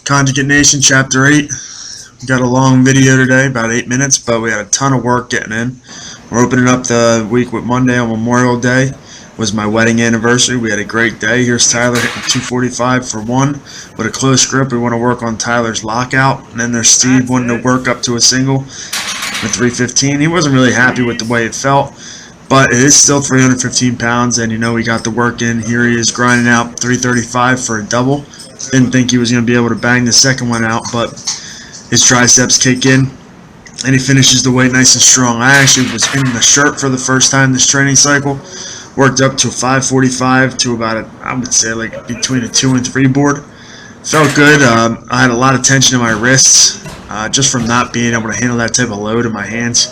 Conjugate Nation, Chapter 8. We got a long video today, about 8 minutes, but we had a ton of work getting in. We're opening up the week with Monday on Memorial Day. It was my wedding anniversary. We had a great day. Here's Tyler hitting 245 for one with a close grip. We want to work on Tyler's lockout. And then there's Steve wanting to work up to a single with 315. He wasn't really happy with the way it felt, but it is still 315 pounds, and you know we got the work in. Here he is grinding out 335 for a double. Didn't think he was going to be able to bang the second one out, but his triceps kick in, and he finishes the weight nice and strong. I actually was in the shirt for the first time this training cycle. Worked up to 545 to about, I would say, like between a 2 and 3 board. Felt good. I had a lot of tension in my wrists just from not being able to handle that type of load in my hands.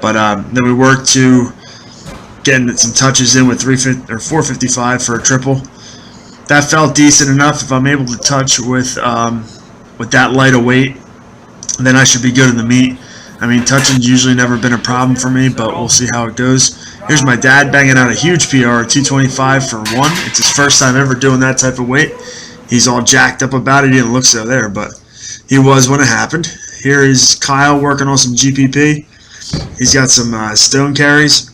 But then we worked to getting some touches in with 455 for a triple. That felt decent enough. If I'm able to touch with that light of weight, then I should be good in the meet. I mean, touching's usually never been a problem for me, but we'll see how it goes. Here's my dad banging out a huge PR, 225 for one. It's his first time ever doing that type of weight. He's all jacked up about it. He didn't look so there, but he was when it happened. Here is Kyle working on some GPP. He's got some stone carries.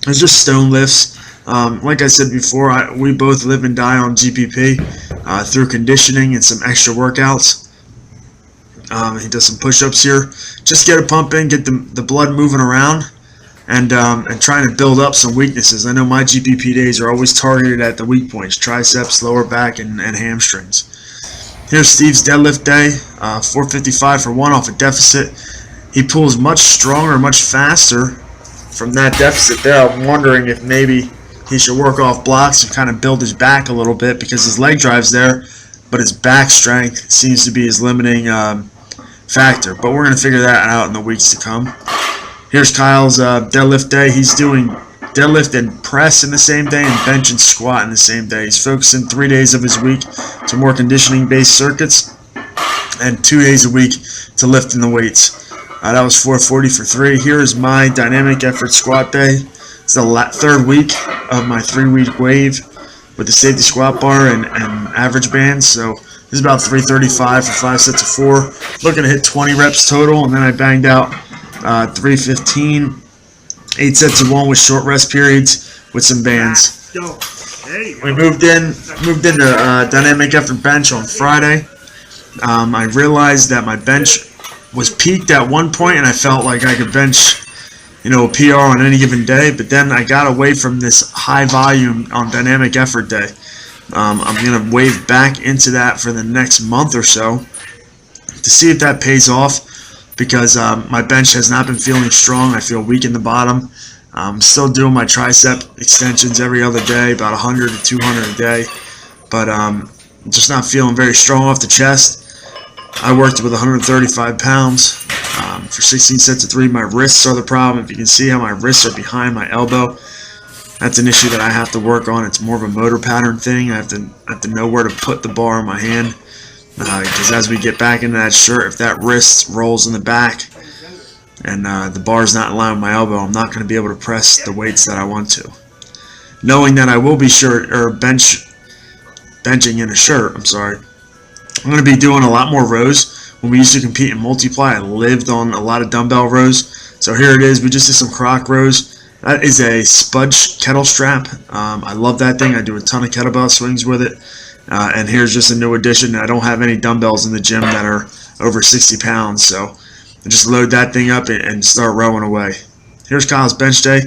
It's just stone lifts. Like I said before, we both live and die on GPP through conditioning and some extra workouts. He does some push-ups here. Just get a pump in, get the blood moving around, and trying to build up some weaknesses. I know my GPP days are always targeted at the weak points: triceps, lower back, and hamstrings. Here's Steve's deadlift day, 455 for one off a deficit. He pulls much stronger, much faster from that deficit there. I'm wondering if maybe he should work off blocks and kind of build his back a little bit, because his leg drive's there, but his back strength seems to be his limiting factor. But we're going to figure that out in the weeks to come. Here's Kyle's deadlift day. He's doing deadlift and press in the same day and bench and squat in the same day. He's focusing 3 days of his week to more conditioning-based circuits and 2 days a week to lifting the weights. That was 440 for 3. Here is my dynamic effort squat day. It's the third week of my 3-week wave with the safety squat bar and average bands. So this is about 335 for 5 sets of 4. Looking to hit 20 reps total, and then I banged out 315, 8 sets of 1 with short rest periods with some bands. We moved into dynamic effort bench on Friday. I realized that my bench was peaked at one point, and I felt like I could bench, a PR on any given day, but then I got away from this high volume on dynamic effort day. I'm going to wave back into that for the next month or so to see if that pays off, because my bench has not been feeling strong. I feel weak in the bottom. I'm still doing my tricep extensions every other day, about 100 to 200 a day, but just not feeling very strong off the chest. I worked with 135 pounds for 16 sets of 3. My wrists are the problem. If you can see how my wrists are behind my elbow, that's an issue that I have to work on. It's more of a motor pattern thing. I have to know where to put the bar in my hand, because as we get back into that shirt, if that wrist rolls in the back and the bar's not in line with my elbow, I'm not going to be able to press the weights that I want to. Knowing that I will be benching in a shirt, I'm going to be doing a lot more rows. When we used to compete in multiply, I lived on a lot of dumbbell rows. So here it is. We just did some croc rows. That is a Spudge kettle strap. I love that thing. I do a ton of kettlebell swings with it. And here's just a new addition. I don't have any dumbbells in the gym that are over 60 pounds. So I just load that thing up and start rowing away. Here's Kyle's bench day.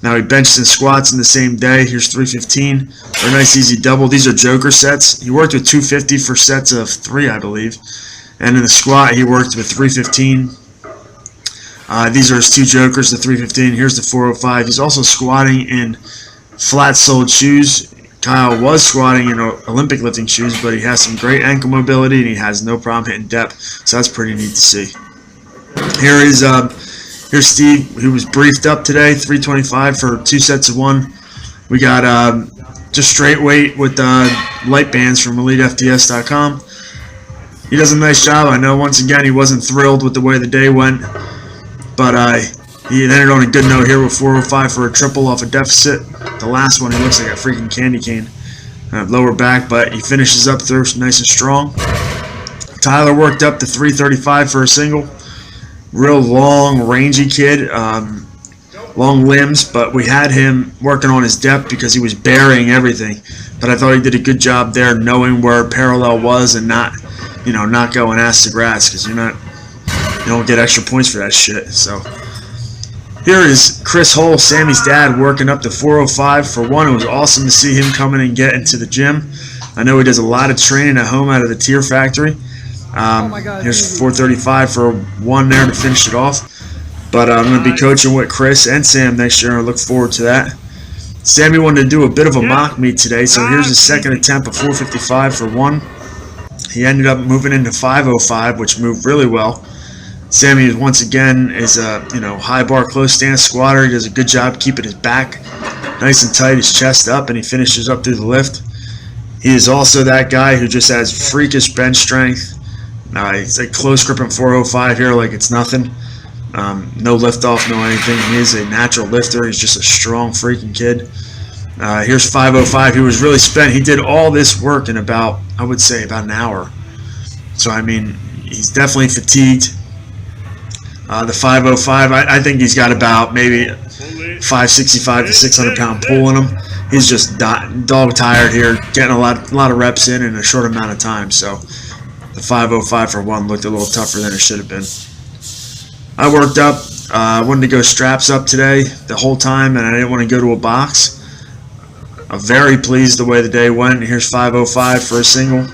Now he benches and squats in the same day. Here's 315 for a nice easy double. These are joker sets. He worked with 250 for sets of 3, I believe. And in the squat, he worked with 315. These are his 2 jokers, the 315. Here's the 405. He's also squatting in flat-soled shoes. Kyle was squatting in Olympic lifting shoes, but he has some great ankle mobility, and he has no problem hitting depth. So that's pretty neat to see. Here's Steve, who was briefed up today, 325 for 2 sets of 1. We got just straight weight with light bands from EliteFDS.com. He does a nice job. I know, once again, he wasn't thrilled with the way the day went, but he ended on a good note here with 405 for a triple off a deficit. The last one, he looks like a freaking candy cane. Lower back, but he finishes up through nice and strong. Tyler worked up to 335 for a single. Real long, rangy kid, long limbs, but we had him working on his depth because he was burying everything. But I thought he did a good job there, knowing where parallel was and not going ass to grass, because you don't get extra points for that shit. So here is Chris Hull, Sammy's dad, working up to 405 for one. It was awesome to see him coming and get into the gym. I know he does a lot of training at home out of the Tier Factory. Here's 435 for one there to finish it off. But I'm going to be coaching with Chris and Sam next year, and I look forward to that. Sammy wanted to do a bit of a mock meet today, so here's his second attempt at 455 for one. He ended up moving into 505, which moved really well. Sammy, once again, is a high bar close stance squatter. He does a good job keeping his back nice and tight, his chest up, and he finishes up through the lift. He is also that guy who just has freakish bench strength. He's like close gripping 405 here like it's nothing. No lift off, no anything. He is a natural lifter. He's just a strong freaking kid. Here's 505. He was really spent. He did all this work in about, I would say, about an hour. So, I mean, he's definitely fatigued. The 505, I think he's got about maybe 565 to 600 pound pull in him. He's just dog tired here, getting a lot of reps in a short amount of time. So the 505 for one looked a little tougher than it should have been. I worked up. I wanted to go straps up today the whole time, and I didn't want to go to a box. I'm very pleased the way the day went. Here's 505 for a single.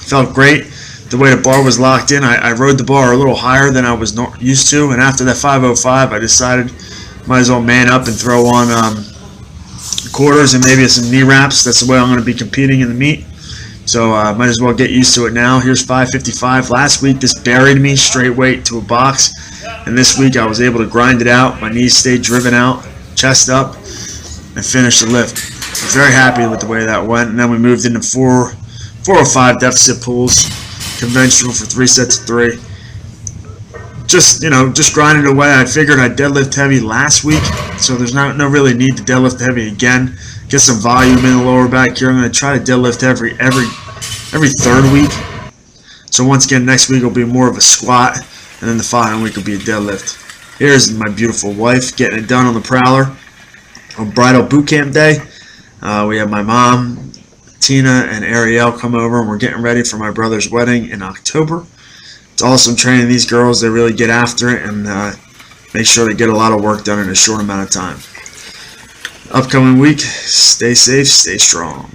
Felt great. The way the bar was locked in, I rode the bar a little higher than I was used to, and after that 505, I decided might as well man up and throw on quarters and maybe some knee wraps. That's the way I'm going to be competing in the meet. So might as well get used to it now. Here's 555. Last week this buried me straight weight to a box, and this week I was able to grind it out. My knees stayed driven out, chest up, and finish the lift. I was very happy with the way that went. And then we moved into 405 deficit pulls, conventional for 3 sets of 3. Just grinding away. I figured I'd deadlift heavy last week, so there's no really need to deadlift heavy again. Get some volume in the lower back here. I'm going to try to deadlift every third week. So once again, next week will be more of a squat, and then the following week will be a deadlift. Here's my beautiful wife getting it done on the Prowler on bridal boot camp day. We have my mom, Tina, and Ariel come over, and we're getting ready for my brother's wedding in October. It's awesome training these girls. They really get after it and make sure they get a lot of work done in a short amount of time. Upcoming week, stay safe, stay strong.